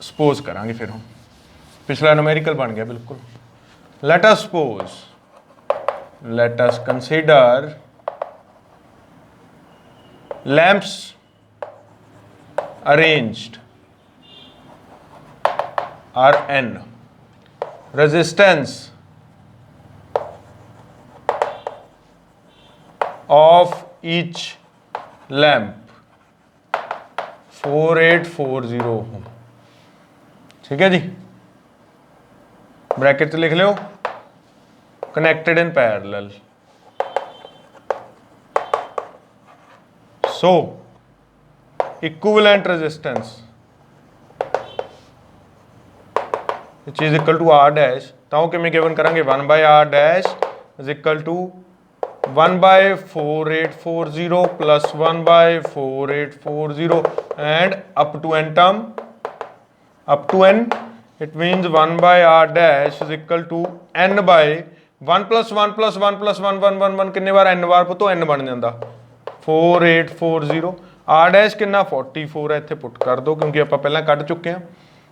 सपोज करांगे। फिर हम पिछला न्यूमेरिकल बन गया बिल्कुल। Let us suppose, let us consider lamps arranged are n, resistance of each lamp 4840 ohm। ठीक है जी, ब्रैकेट लिख लो, connected in parallel। so equivalent resistance which is equal to r dash, तो किमें गिवन करांगे 1 by r dash is equal to 1 by 4840 plus 1 by 4840 and up to n term, up to n, it means 1 by r dash is equal to n by 1 plus 1 plus 1 plus 1 1 1 1 कितने बार n बार पुतो n बन जाता 4840। r dash कितना 44 है, इत्थे put कर दो क्योंकि आप पहला कट चुके हैं।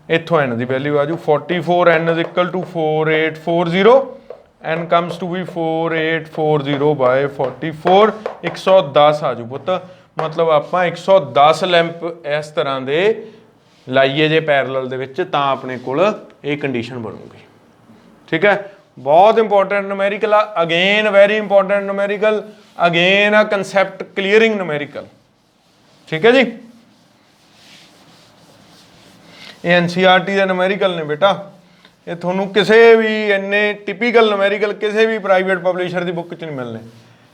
इत्थों n की वैल्यू आ जू 44, n is equal to 4840, n comes to भी 4840 बाय 44, 110 आ जू पुत। मतलब आप 110 लैंप इस तरह के लाइए जे पैरलल दे विच तां अपने कोल ये कंडीशन बनूगी। ठीक है, बहुत इंपॉर्टेंट न्यूमेरिकल आ, again very important numerical, again आ कंसैप्ट क्लीयरिंग न्यूमेरिकल। ठीक है जी, ये एनसीईआरटी के न्यूमेरिकल ने बेटा, ये थोनू किसी भी इन्ने टिपिकल न्यूमेरिकल किसी भी प्राइवेट पब्लिशर की बुक च नहीं मिलने,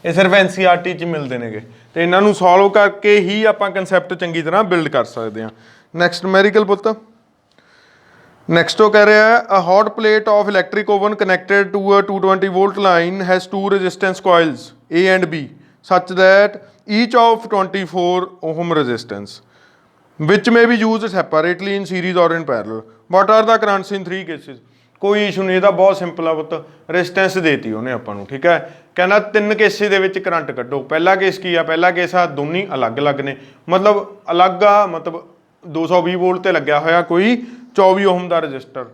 ये सिर्फ एनसीईआरटी च मिलते हैं। तो इन्हों सॉल्व करके ही आप कंसैप्ट चंगी तरह बिल्ड कर सकते हैं। नैक्सट न्यूमेरिकल पुत, नैक्सट वो कह रहा है a hot plate of electric oven connected to a 220 volt line has 2 resistance coils A and B such that each of 24 ohm resistance which may be used separately in series or in parallel. What are the currents in 3 cases? कोई issue नहीं, बहुत simple है पुत, resistance देती उन्हें आपां। ठीक है, कहना 3 केसिस दे विच करंट कड्ढो। पहला केस की आ, पहला केस आ दोनों अलग अलग ने, मतलब अलग आ, मतलब 220 वोल्ट ते लग्या होया कोई 24 ओम का रजिस्टर,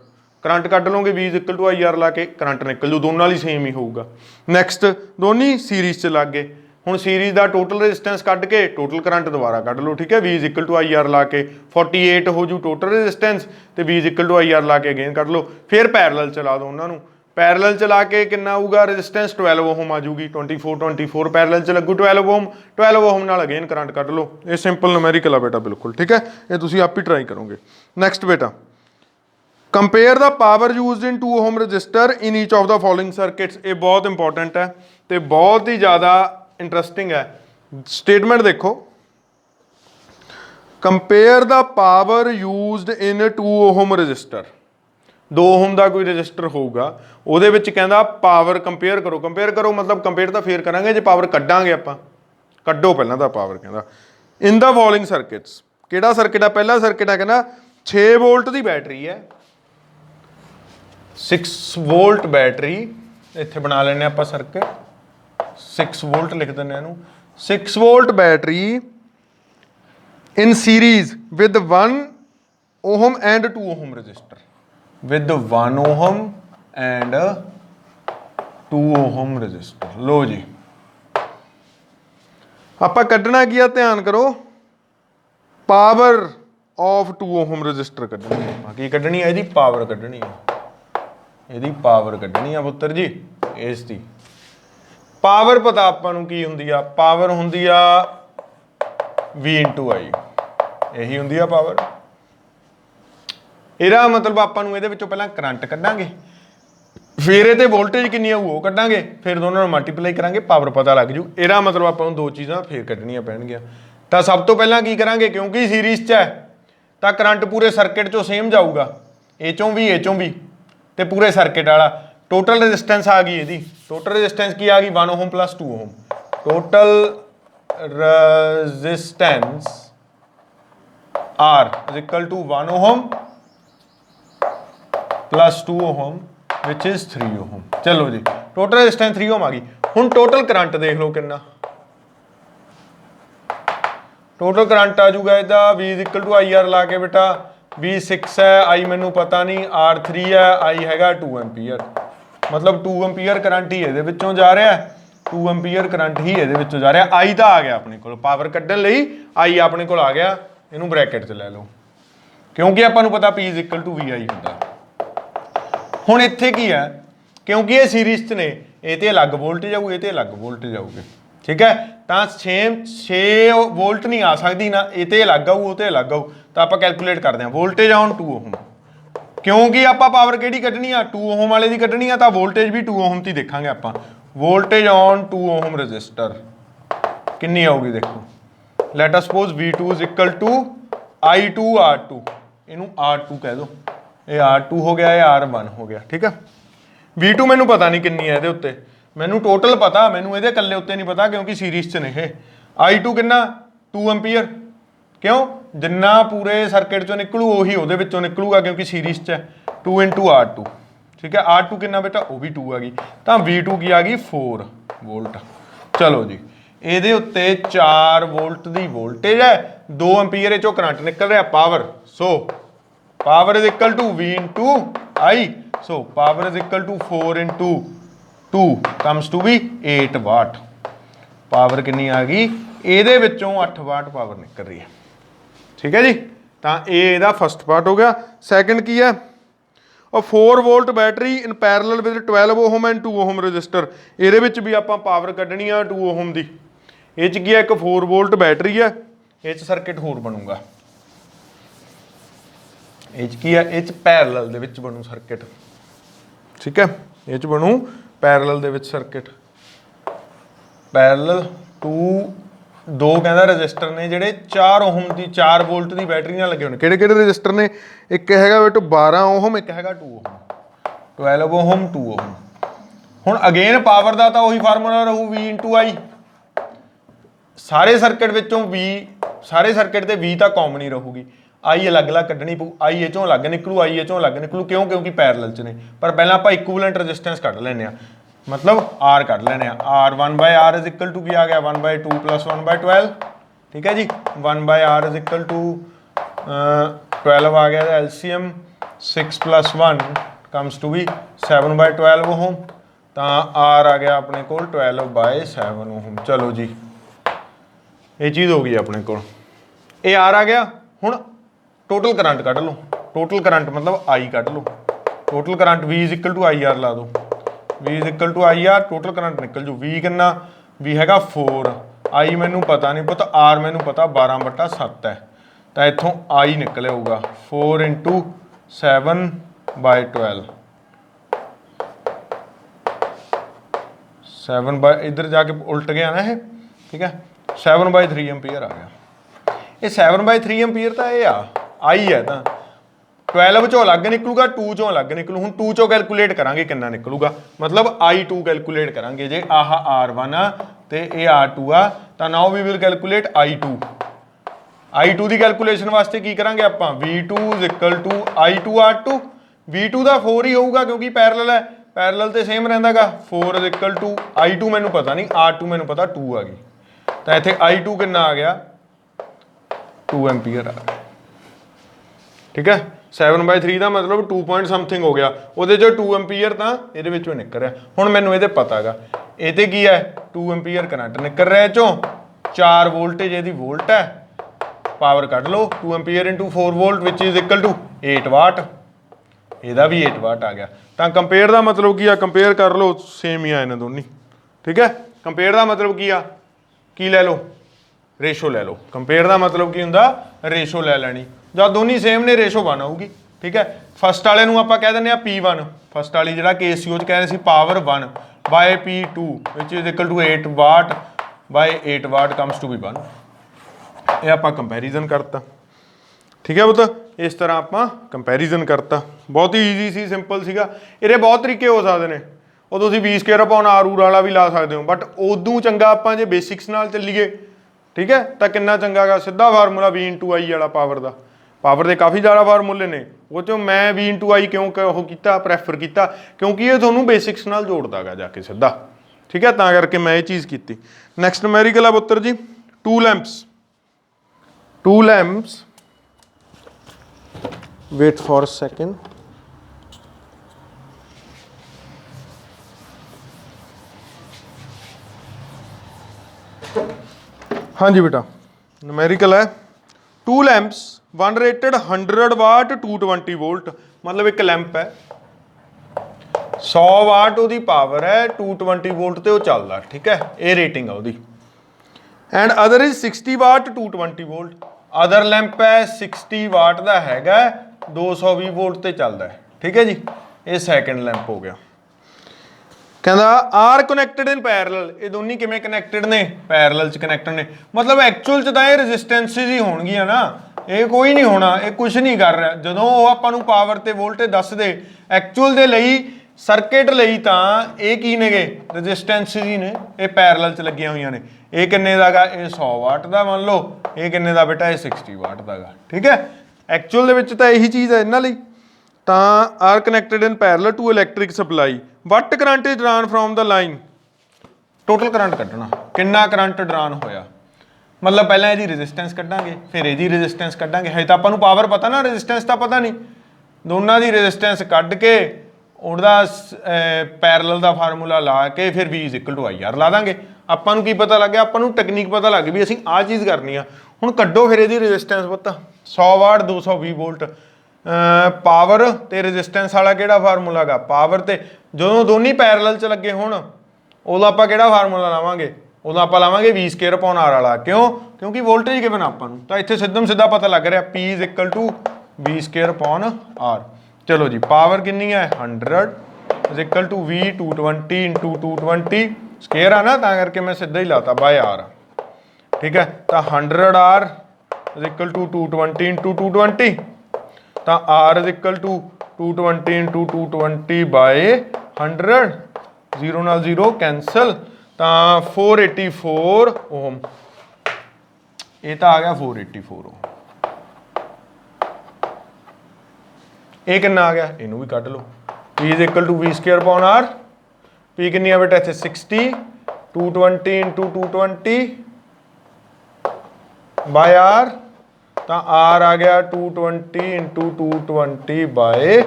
करंट कड्ढ लोगे V equal to I R ला के करंट निकल जू, दोनों वाली सेम ही होगा। नैक्सट दोनों सीरीज च लग गए, हुण सीरीज का टोटल रेजिस्टेंस कढ़ के टोटल करंट दोबारा कढ़ लो। ठीक है, V equal to I R ला के 48 हो जू टोटल रेजिस्टेंस, तो V equal to I R ला के अगेन कढ़ लो। फिर पैरलल चला दो उन्होंने, पैरलल चला के कितना आऊगा रेजिस्टेंस 12 ओम आ जूगी, 24 पैरलल च लगू 12 ओम नाल अगेन करंट कढ़ लो। ये सिंपल न्यूमेरिकल है बेटा बिल्कुल। ठीक है, ये तुसीं आप ही ट्राई करोगे। नैक्सट बेटा compare the power used in 2 ohm resistor in each of the following circuits. ਇਹ ਬਹੁਤ ਇੰਪੋਰਟੈਂਟ ਹੈ ਤੇ ਬਹੁਤ ਹੀ ਜ਼ਿਆਦਾ ਇੰਟਰਸਟਿੰਗ ਹੈ। ਸਟੇਟਮੈਂਟ ਦੇਖੋ, compare the power used in 2 ohm register. 2 ਓਹਮ ਦਾ ਕੋਈ ਰਜਿਸਟਰ ਹੋਊਗਾ, ਉਹਦੇ ਵਿੱਚ ਕਹਿੰਦਾ ਪਾਵਰ ਕੰਪੇਅਰ ਕਰੋ। ਕੰਪੇਅਰ ਕਰੋ ਮਤਲਬ ਕੰਪੇਅਰ ਤਾਂ ਫੇਰ ਕਰਾਂਗੇ ਜੇ ਪਾਵਰ ਕੱਢਾਂਗੇ ਆਪਾਂ, ਕੱਢੋ ਪਹਿਲਾਂ ਤਾਂ ਪਾਵਰ। ਕਹਿੰਦਾ ਇਨ ਦਾ ਫੋਲੋਇੰਗ ਸਰਕਿਟਸ। ਕਿਹੜਾ ਸਰਕਿਟ ਆ? ਪਹਿਲਾ ਸਰਕਿਟ ਆ ਕਹਿੰਦਾ 6 ਵੋਲਟ ਦੀ ਬੈਟਰੀ ਹੈ, 6 ਵੋਲਟ ਬੈਟਰੀ। ਇੱਥੇ ਬਣਾ ਲੈਣੇ ਆਪਾਂ ਸਰਕਿਟ, 6 ਵੋਲਟ ਲਿਖ ਦਿੰਦੇ ਇਹਨੂੰ। 6 volt battery in series with 1 ohm and 2 ohm resistor, with 1 ohm and 2 ohm resistor। लो जी ਆਪਾਂ ਕੱਢਣਾ ਕੀ ਆ? ਧਿਆਨ ਕਰੋ, ਪਾਵਰ ਆਫ 2 ohm resistor ਕੱਢਣੀ ਹੈ। ਕੀ ਕੱਢਣੀ ਹੈ? ਇਹਦੀ ਪਾਵਰ ਕੱਢਣੀ ਹੈ, ਇਹਦੀ ਪਾਵਰ ਕੱਢਣੀ ਆ ਪੁੱਤਰ ਜੀ। ਇਸ ਦੀ ਪਾਵਰ ਪਤਾ ਆਪਾਂ ਨੂੰ ਕੀ ਹੁੰਦੀ ਆ? ਪਾਵਰ ਹੁੰਦੀ ਆ V × I, ਇਹੀ ਹੁੰਦੀ ਆ ਪਾਵਰ। ਇਹਦਾ ਮਤਲਬ ਆਪਾਂ ਨੂੰ ਇਹਦੇ ਵਿੱਚੋਂ ਪਹਿਲਾਂ ਕਰੰਟ ਕੱਢਾਂਗੇ, ਫਿਰ ਇਹ ਤੇ ਵੋਲਟੇਜ ਕਿੰਨੀ ਆਊ ਉਹ ਕੱਢਾਂਗੇ, ਫਿਰ ਦੋਨਾਂ ਨੂੰ ਮਲਟੀਪਲਾਈ ਕਰਾਂਗੇ, ਪਾਵਰ ਪਤਾ ਲੱਗ ਜੂ। ਇਹਦਾ ਮਤਲਬ ਆਪਾਂ ਨੂੰ 2 ਚੀਜ਼ਾਂ ਫੇਰ ਕੱਢਣੀਆਂ ਪੈਣਗੀਆਂ। ਤਾਂ ਸਭ ਤੋਂ ਪਹਿਲਾਂ ਕੀ ਕਰਾਂਗੇ, ਕਿਉਂਕਿ ਸੀਰੀਜ਼ 'ਚ ਹੈ ਤਾਂ ਕਰੰਟ ਪੂਰੇ ਸਰਕਿਟ 'ਚੋਂ ਸੇਮ ਜਾਊਗਾ, ਇਹ 'ਚੋਂ ਵੀ ਇਹ 'ਚੋਂ ਵੀ, ਤੇ ਪੂਰੇ ਸਰਕਿਟ ਵਾਲਾ। ਟੋਟਲ ਰੈਜ਼ਿਸਟੈਂਸ ਆ ਗਈ ਇਹਦੀ, ਟੋਟਲ ਰੈਜ਼ਿਸਟੈਂਸ ਕੀ ਆ ਗਈ? 1 ohm + 2 ohm. Total resistance R is equal to 1 ohm plus 2 ohm which is 3 ohm। चलो जी, टोटल रेजिस्टेंस 3 ohm आ गई। हुण टोटल करंट देख लो कितना, टोटल करंट आ जाऊगा इहदा V is equal to IR ला के बेटा, V 6 है, I मैनू पता नहीं, R 3 है, I हैगा 2 एम्पीयर। मतलब 2 एम्पीयर करंट ही इहदे विचों जा रहा है, 2 एम्पीयर करंट ही इहदे विचों जा रहा। I ਤਾਂ ਆ ਗਿਆ ਆਪਣੇ ਕੋਲ, ਪਾਵਰ ਕੱਢਣ ਲਈ I ਆਪਣੇ ਕੋਲ ਆ ਗਿਆ। ਇਹਨੂੰ ਬ੍ਰੈਕਟ 'ਚ ਲੈ ਲਓ, ਕਿਉਂਕਿ ਆਪਾਂ ਨੂੰ ਪਤਾ P = VI ਹੁੰਦਾ। ਹੁਣ ਇੱਥੇ ਕੀ ਹੈ, ਕਿਉਂਕਿ ਇਹ ਸੀਰੀਜ਼ 'ਚ ਨੇ, ਇਹ ਤੇ ਅਲੱਗ ਵੋਲਟੇਜ ਆਊ, ਇਹ ਤੇ ਅਲੱਗ ਵੋਲਟੇਜ ਆਊਗੇ, ਠੀਕ ਹੈ। ਤਾਂ 6 ਵੋਲਟ ਨਹੀਂ ਆ ਸਕਦੀ ਨਾ, ਇਹ ਤੇ ਅਲੱਗ ਆਊ, ਉਹ ਤੇ ਅਲੱਗ ਆਊ। ਤਾਂ ਆਪਾਂ ਕੈਲਕੂਲੇਟ ਕਰਦੇ ਹਾਂ ਵੋਲਟੇਜ ਔਨ 2 ਓਹਮ। ਕਿਉਂਕਿ ਆਪਾਂ ਪਾਵਰ ਕਿਹੜੀ ਕੱਢਣੀ ਆ? 2 ਓਹਮ ਵਾਲੇ ਦੀ ਕੱਢਣੀ ਆ, ਤਾਂ ਵੋਲਟੇਜ ਵੀ 2 ਓਹਮ ਦੀ ਦੇਖਾਂਗੇ ਆਪਾਂ। ਵੋਲਟੇਜ ਔਨ 2 ਓਹਮ ਰਜਿਸਟਰ ਕਿੰਨੀ ਆਊਗੀ ਦੇਖੋ। Light us suppose V2 is equal to I2 R2, ਇਹਨੂੰ R2 ਕਹਿ ਦੋ, ਇਹ R2 ਹੋ ਗਿਆ, ਇਹ R1 ਹੋ ਗਿਆ, ਠੀਕ ਆ। V2 ਮੈਨੂੰ ਪਤਾ ਨਹੀਂ ਕਿੰਨੀ ਹੈ ਇਹਦੇ ਉੱਤੇ, ਮੈਨੂੰ ਟੋਟਲ ਪਤਾ, ਮੈਨੂੰ ਇਹਦੇ ਇਕੱਲੇ ਉੱਤੇ ਨਹੀਂ ਪਤਾ ਕਿਉਂਕਿ ਸੀਰੀਜ਼ 'ਚ ਨੇ ਇਹ। I2 ਕਿੰਨਾ? 2 ਐਂਪੀਅਰ। ਕਿਉਂ? ਜਿੰਨਾ ਪੂਰੇ ਸਰਕਿਟ 'ਚੋਂ ਨਿਕਲੂ ਉਹੀ ਉਹਦੇ ਵਿੱਚੋਂ ਨਿਕਲੂਗਾ, ਕਿਉਂਕਿ ਸੀਰੀਜ਼ 'ਚ ਹੈ। 2 × R2, ਠੀਕ ਹੈ। R2 ਕਿੰਨਾ ਬੇਟਾ? ਉਹ ਵੀ 2 ਆ ਗਈ, ਤਾਂ V2 ਕੀ ਆ ਗਈ? 4 ਵੋਲਟ। ਚਲੋ ਜੀ, ਇਹਦੇ ਉੱਤੇ 4 ਵੋਲਟ ਦੀ ਵੋਲਟੇਜ ਹੈ, 2 ਐਂਪੀਅਰ ਚੋਂ ਕਰੰਟ ਨਿਕਲ ਰਿਹਾ, power. So power is equal to V × I। So power is equal to 4 × 2 comes to ਵੀ 8 ਵਾਟ। ਪਾਵਰ ਕਿੰਨੀ ਆ ਗਈ? ਇਹਦੇ ਵਿੱਚੋਂ 8 ਵਾਟ ਪਾਵਰ ਨਿਕਲ ਰਹੀ ਹੈ, ਠੀਕ ਹੈ ਜੀ। ਤਾਂ ਇਹ ਇਹਦਾ ਫਸਟ ਪਾਰਟ ਹੋ ਗਿਆ। ਸੈਕਿੰਡ ਕੀ ਹੈ? ਔਰ 4 volt battery in parallel with 12 ohm and 2 ohm resistor. ਇਹਦੇ ਵਿੱਚ ਵੀ ਆਪਾਂ ਪਾਵਰ ਕੱਢਣੀ ਆ 2 ਓਹਮ ਦੀ। ਇਹ 'ਚ ਕੀ ਹੈ? ਇੱਕ 4 ਵੋਲਟ ਬੈਟਰੀ ਹੈ, ਇਹ 'ਚ ਸਰਕਿਟ ਹੋਰ ਬਣੂਗਾ। ਇਹ 'ਚ ਕੀ ਹੈ? ਇਹ 'ਚ ਪੈਰਲਲ ਦੇ ਵਿੱਚ ਬਣੂ ਸਰਕਿਟ, ਠੀਕ ਹੈ। ਇਹ 'ਚ ਬਣੂ ਪੈਰਲਲ ਦੇ ਵਿੱਚ ਸਰਕਿਟ। ਪੈਰਲਲ 2 ਕਹਿੰਦਾ ਰਜਿਸਟਰ ਨੇ ਜਿਹੜੇ 4 ਓਹਮ ਦੀ 4 ਵੋਲਟ ਦੀ ਬੈਟਰੀ ਨਾਲ ਲੱਗੇ ਹੋਣੇ। ਕਿਹੜੇ ਕਿਹੜੇ ਰਜਿਸਟਰ ਨੇ? ਇੱਕ ਹੈਗਾ ਬੇਟਾ 12 ਓਹਮ, ਇੱਕ ਹੈਗਾ 2 ਓਹਮ। 12 ਓਹਮ 2 ਓਹਮ। ਹੁਣ ਅਗੇਨ ਪਾਵਰ ਦਾ ਤਾਂ ਉਹੀ ਫਾਰਮੂਲਾ ਰਹੂ V × I। ਸਾਰੇ ਸਰਕਿਟ ਵਿੱਚੋਂ V, ਸਾਰੇ ਸਰਕਿਟ ਤੇ V ਤਾਂ ਕਾਮਨ ਹੀ ਰਹੂਗੀ, I ਅਲੱਗ-ਅਲੱਗ ਕੱਢਣੀ ਪਊ। I ਇਹ 'ਚੋਂ ਅਲੱਗ ਨਿਕਲੂ, I ਇਹ 'ਚੋਂ ਅਲੱਗ ਨਿਕਲੂ। ਕਿਉਂ? ਕਿਉਂਕਿ ਪੈਰਲਲ 'ਚ ਨੇ। ਪਰ ਪਹਿਲਾਂ ਆਪਾਂ ਇਕੁਇਵਲੈਂਟ ਰੈਜ਼ਿਸਟੈਂਸ ਕੱਢ ਲੈਂਦੇ ਆ, मतलब R ਕੱਢ ਲੈਣੇ ਆ। R 1/R is equal to ਕੀ ਆ ਗਿਆ 1/2 + 1/12, ठीक है जी। 1/R इज इक्वल टू 12 आ गया LCM। 6 + 1 कम्स टू भी 7/12 ओहम। तो R आ गया अपने को 12/7 ओहम। चलो जी, ये चीज़ हो गई अपने को, ये R आ गया। हुण टोटल करंट कढ़ लो, टोटल करंट मतलब I कढ़ लो। Total current V is equal to IR ला दो, V is equal to IR। Total current निकल जू V कितना, V हैगा 4, I मैनू पता नहीं पुत, R मैनू पता 12/7 है। तो इत्थों I निकल आऊगा 4 × 7 बाय 12, 7 बाय इधर जाके उल्ट गया ना ये, ठीक है, 7/3 एम्पीयर आ गया। ये 7/3 एम्पीयर तो ये आई है तो 12 चों अलग निकलूगा, 2 चों अलग निकलू। हुण 2 चों कैलकुलेट करांगे कितना निकलूगा, मतलब I2 कैलकुलेट करांगे। जे आह R1 आ ते ये R2 आ तो now we will calculate I2। I2 की कैलकुलेशन वास्ते की करांगे आपां, V2 = I2 R2। V2 का 4 ही होगा क्योंकि पैरेलल है, पैरेलल तो सेम रहिंदा गा। 4 = I2 मैनू पता नहीं, R2 मैनू पता 2 आ गई, तो इत्थे I2 कितना आ गया 2 एम्पीयर आ गया, ठीक है। 7/3 का मतलब 2 पॉइंट समथिंग हो गया, वो जो 2 एम्पीयर तो ये निकल रहा। हुण मैनू ये पता गा ये की है 2 एम्पीयर करंट निकल रहा, चो 4 वोल्टेज ये वोल्ट है, पावर कढ़ लो 2 ampere × 4 volt which is equal to 8 watt, ਇਹਦਾ भी 8 वाट आ गया। तो कंपेयर का मतलब की आ, कंपेयर कर लो सेम ही आ इन्हें दोनों, ठीक है। कंपेयर का मतलब की आ, की लै लो रेशो लै लो। कंपेयर का मतलब की हुंदा रेशो लै लैनी, जब दोनों सेम ने रेशो 1 आऊगी, ठीक है। फस्ट वाले नूं आपां कह दिंदे आ P1, फस्ट वाली जिहड़ा KCO च कह रहे सी power 1 by P2 which is equal to 8 watt by 8 watt comes to be 1। ये आपां कंपैरिजन करता, ठीक है पुत। इस तरह आपां कंपैरिजन करता, बहुत ही ईजी सी, सिंपल सीगा। ਇਹਦੇ बहुत तरीके हो सकते हैं, ਉਹ ਤੁਸੀਂ V² वाला भी ला सकते हो, बट उदों चंगा आपां जे बेसिक्स नाल ਚੱਲੀਏ, ठीक है। तो कितना चंगा गा सीधा फार्मूला V × I वाला पावर का। पावर के काफ़ी ज़्यादा फार्मूले ने, वो चो मैं V × I क्यों वो किया प्रैफर किया, क्योंकि ये थोनों बेसिक्स नाल जोड़दा गा जाके सीधा, ठीक है। तां करके मैं ये चीज़ की। नैक्सट न्यूमेरिकल आ पुत्र जी, 2 लैंप्स, वेट फॉर सेकेंड, हाँ जी बेटा, न्यूमेरिकल है 2 लैंप्स, वन रेटेड 100 वाट 220 वोल्ट, मतलब एक लैंप है 100 वाट वो पावर है, 220 वोल्ट ते वो चलदा, ठीक है, ये रेटिंग है वो। And other is 60 watt 220 volt, other lamp है 60 वाट का हैगा 220 वोल्ट ते चलदा है, ठीक है जी। ये सैकेंड लैंप हो गया। कहता आर कनैक्टेड इन पैरेलल, ये दोनों किवें कनैक्टेड ने, पैरेलल च कनैक्टेड ने, मतलब एक्चुअल च तां ये रजिस्टेंसिस ही होणगियां ना, ये कोई नहीं होना, ये कुछ नहीं कर रहा। जदों वो आपां नूं पावर ते वोल्टेज दस दे एक्चुअल दे लई सर्किट लई तां ये की नेगे रजिस्टेंसिस ही ने, ये पैरेलल च लगियां होईयां ने। ये किन्ने दा गा, ये 100 वाट दा मान लो, ये किन्ने दा बेटा, ये 60 वाट दा गा, ठीक है। एक्चुअल दे विच तां यही चीज़ है इन्हां लई। Are connected in parallel to electric supply, what current is drawn from the line, total current कड्ढना, किन्ना करंट ड्रान होया, मतलब पहले इसकी रेजिस्टेंस कड्डांगे फिर इसकी रेजिस्टेंस कड्डांगे। हजे तो आपां नूं पावर पता ना, रेजिस्टेंस तो पता नहीं, दोनों की रेजिस्टेंस कड्ढ के उहदा पैरेलल का फार्मूला ला के फिर V = IR ला देंगे। आपां नूं की पता लग गया, आपां नूं टैक्नीक पता लग गई भी असीं आह चीज़ करनी आ। हुण कड्डो फिर इसकी रेजिस्टेंस पता 100 वाट 220 वोल्ट, पावर ते रेजिस्टेंस वाला किहड़ा फार्मूला गा, पावर ते जो दोनों पैरेलल च लगे होण उदों आपां किहड़ा फार्मूला लावांगे, उदों आपां लावांगे V² R वाला, क्यों, क्योंकि वोल्टेज गिवन आपां नूं, तां इत्थे सिद्धम सीधा पता लग रहा P = V² R। चलो जी, पावर कितनी है 100 = V 220 × 220 स्केयर आ ना, तां करके मैं सीधा ही लाता बाय R, ठीक है। तो 100 R = 220 × 220, तो R = 220 × 220 बाय 100, 0 नाल 0 कैंसल, तो 484 ओम, ये तो आ गया 484 ओम। ये कितना आ गया, इनू भी कट लो, P = V² R, P कितनी है बेटा इत्थे 60, 220 × 220 बाय R, तो R आ गया 220 × 220 बाय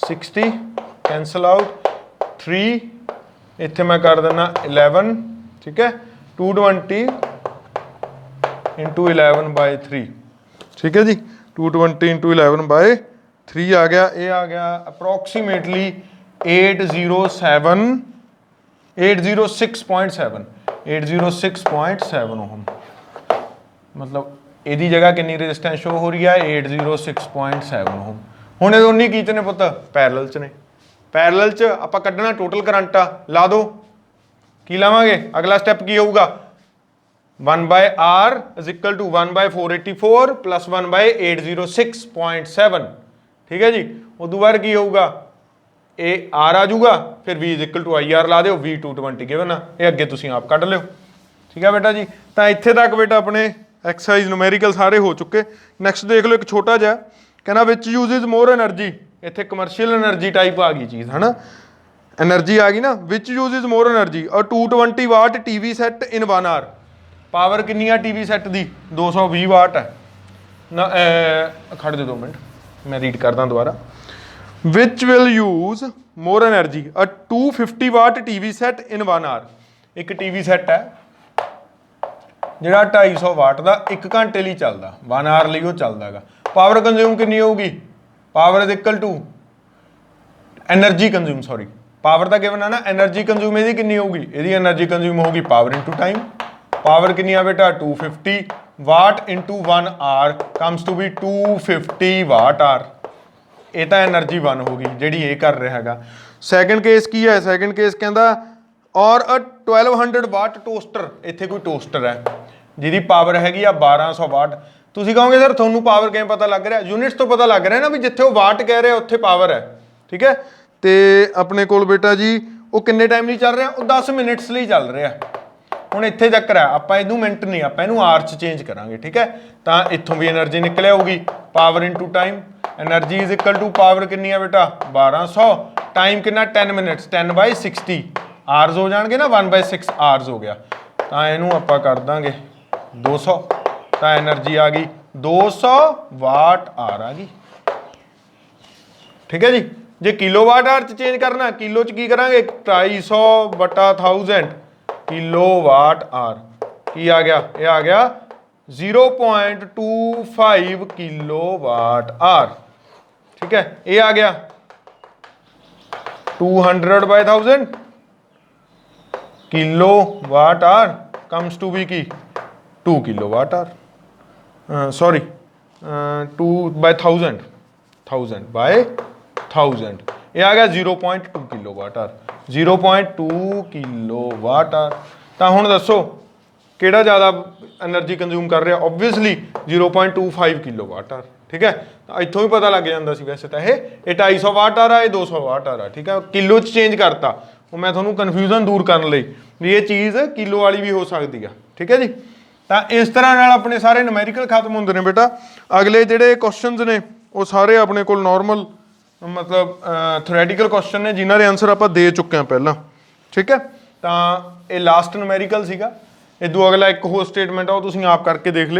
60, कैंसल आउट 3, इत्थे मैं कर देना 11, ठीक है, 220 × 11 बाय 3, ठीक है जी, 220 × 11 बाय 3 आ गया। ये आ गया अप्रोक्सीमेटली 806.7 ओम, मतलब ਇਹਦੀ जगह कितनी रेजिस्टेंस शो हो रही है 806.7 ओम। ਹੁਣ ਇਹ ਦੋਨੀ ਕੀ 'ਚ ਨੇ ਪੁੱਤ, ਪੈਰਲਲ 'ਚ ਨੇ। ਪੈਰਲਲ 'ਚ ਆਪਾਂ ਕੱਢਣਾ ਟੋਟਲ ਕਰੰਟ ਆ, ਲਾ ਦੋ ਕੀ ਲਾਵਾਂਗੇ, ਅਗਲਾ ਸਟੈਪ ਕੀ ਹੋਊਗਾ 1/r is equal to 1/484 plus 1/806.7, ਠੀਕ ਹੈ ਜੀ। ਉਦੋਂ ਬਾਅਦ ਕੀ ਹੋਊਗਾ, ਇਹ r ਆ ਜਾਊਗਾ, ਫਿਰ v is equal to IR ਲਾ ਦਿਓ, v 220 ਗਿਵਨ ਆ, ਇਹ ਅੱਗੇ ਤੁਸੀਂ ਆਪ ਕੱਢ ਲਿਓ, ਠੀਕ ਹੈ ਬੇਟਾ ਜੀ। ਤਾਂ ਇੱਥੇ ਤੱਕ ਬੇਟਾ ਆਪਣੇ ਐਕਸਰਸਾਈਜ਼ ਨੂਮੈਰੀਕਲ ਸਾਰੇ ਹੋ ਚੁੱਕੇ। ਨੈਕਸਟ ਦੇਖ ਲਓ ਇੱਕ ਛੋਟਾ ਜਿਹਾ, ਕਹਿੰਦਾ ਵਿਚ ਯੂਜ਼ਸ ਮੋਰ એનર્ਜੀ, ਇੱਥੇ ਕਮਰਸ਼ੀਅਲ એનર્ਜੀ ਟਾਈਪ ਆ ਗਈ ਚੀਜ਼, ਹਨਾ એનર્ਜੀ ਆ ਗਈ ਨਾ, ਵਿਚ ਯੂਜ਼ਸ ਮੋਰ એનર્ਜੀ ਔਰ 220 ਵਾਟ TV set in 1 R. Power ਕਿੰਨੀ ਆ ਟੀਵੀ ਸੈੱਟ ਦੀ, 220 ਵਾਟ ਹੈ ਨਾ। ਖੜ ਦੇ 2 ਮਿੰਟ, ਮੈਂ ਰੀਡ ਕਰਦਾ ਦੁਬਾਰਾ। Which will use more energy a 250 watt TV set in 1 hour. ਇੱਕ ਟੀਵੀ ਸੈੱਟ ਹੈ ਜਿਹੜਾ 250 ਵਾਟ ਦਾ 1 ਘੰਟੇ ਲਈ ਚੱਲਦਾ, 1 ਆਰ ਲਈ ਉਹ ਚੱਲਦਾ ਹੈਗਾ। ਪਾਵਰ ਕੰਜ਼ਿਊਮ ਕਿੰਨੀ ਹੋਊਗੀ, power is equal to energy consume, sorry power ਦਾ ਗਿਵਨ ਆ ਨਾ, એનર્ਜੀ ਕੰਜ਼ਿਊਮ ਇਹਦੀ ਕਿੰਨੀ ਹੋਊਗੀ, ਇਹਦੀ એનર્ਜੀ ਕੰਜ਼ਿਊਮ ਹੋਊਗੀ ਪਾਵਰ ਇਨਟੂ ਟਾਈਮ। ਪਾਵਰ ਕਿੰਨੀ ਆ ਬੇਟਾ 250 watt into 1 hour comes to be 250 watt hour. ਇਹ ਤਾਂ એનર્ਜੀ 1 ਹੋ ਗਈ ਜਿਹੜੀ ਇਹ ਕਰ ਰਿਹਾ ਹੈਗਾ। ਸੈਕੰਡ ਕੇਸ ਕੀ ਹੈ, ਸੈਕੰਡ ਕੇਸ ਕਹਿੰਦਾ ਔਰ ਅ 1200 ਵਾਟ ਟੋਸਟਰ, ਇੱਥੇ ਕੋਈ ਟੋਸਟਰ ਹੈ ਜਿਹਦੀ ਪਾਵਰ ਹੈਗੀ ਆ 1200 ਵਾਟ। ਤੁਸੀਂ ਕਹੋਗੇ ਸਰ ਤੁਹਾਨੂੰ ਪਾਵਰ ਕਿਵੇਂ ਪਤਾ ਲੱਗ ਰਿਹਾ, ਯੂਨਿਟਸ ਤੋਂ ਪਤਾ ਲੱਗ ਰਿਹਾ ਨਾ ਵੀ ਜਿੱਥੇ ਉਹ ਵਾਟ ਕਹਿ ਰਿਹਾ ਉੱਥੇ ਪਾਵਰ ਹੈ, ਠੀਕ ਹੈ। ਤੇ ਆਪਣੇ ਕੋਲ ਬੇਟਾ ਜੀ ਉਹ ਕਿੰਨੇ ਟਾਈਮ ਲਈ ਚੱਲ ਰਿਹਾ, ਉਹ 10 ਮਿੰਟਸ ਲਈ ਚੱਲ ਰਿਹਾ। ਹੁਣ ਇੱਥੇ ਚੱਕਰ ਹੈ, ਆਪਾਂ ਇਹਨੂੰ ਮਿੰਟ ਨਹੀਂ, ਆਪਾਂ ਇਹਨੂੰ ਆਰ 'ਚ ਚੇਂਜ ਕਰਾਂਗੇ, ਠੀਕ ਹੈ। ਤਾਂ ਇੱਥੋਂ ਵੀ એનર્ਜੀ ਨਿਕਲ ਆਊਗੀ, power into time. Energy is equal to power ਕਿੰਨੀ ਆ ਬੇਟਾ 1200, ਟਾਈਮ ਕਿੰਨਾ 10 ਮਿੰਟਸ, 10/60 ਆਰਜ਼ ਹੋ ਜਾਣਗੇ ਨਾ, 1/6 ਆਰਜ਼ ਹੋ ਗਿਆ। ਤਾਂ ਇਹਨੂੰ ਆਪਾਂ ਕਰ ਦਾਂਗੇ 200, ਤਾਂ એનર્ਜੀ ਆ ਗਈ 200 ਵਾਟ ਆਰ ਆ ਗਈ, ਠੀਕ ਹੈ ਜੀ। ਜੇ ਕਿਲੋ ਵਾਟ ਆਰ 'ਚ ਚੇਂਜ ਕਰਨਾ, ਕਿਲੋ 'ਚ ਕੀ ਕਰਾਂਗੇ 250/1000 ਕਿਲੋ ਵਾਟ ਆਰ। ਕੀ ਆ ਗਿਆ, ਇਹ ਆ ਗਿਆ 0.25 ਕਿਲੋ ਵਾਟ ਆਰ, ਠੀਕ ਹੈ। ਇਹ ਆ ਗਿਆ 200/1000 kilowatt hour comes to be की 2 किलो वाट आर, सॉरी 2/1000 1000 ये आ गया 0.2 kilowatt hour, 0.2 kilowatt hour. तो हुण दसो किहड़ा ज़्यादा एनर्जी कंज्यूम कर रहा, ओबवियसली 0.25 किलो वाट आर, ठीक है। तो इत्थों भी पता लग जाता सी वैसे तो ये 250 वाट आर है, 200 वाट आर है, ठीक है। किलो च चेंज करता, वो मैं थोड़ा कन्फ्यूजन दूर करने लई भी ये चीज़ किलो वाली भी हो सकती है, ठीक है जी। तो इस तरह नाल अपने सारे न्यूमेरिकल खत्म होंदे ने बेटा। अगले जिहड़े क्वेश्चनस ने वो सारे अपने कोल नॉर्मल मतलब थ्योरैटिकल क्वेश्चन ने जिन्हां दे आंसर आपां दे चुके हैं पहला, ठीक है। तो ये लास्ट न्यूमेरिकल सीगा। इदों अगला एक होर स्टेटमेंट आ वो तुसीं आप करके देख लिओ।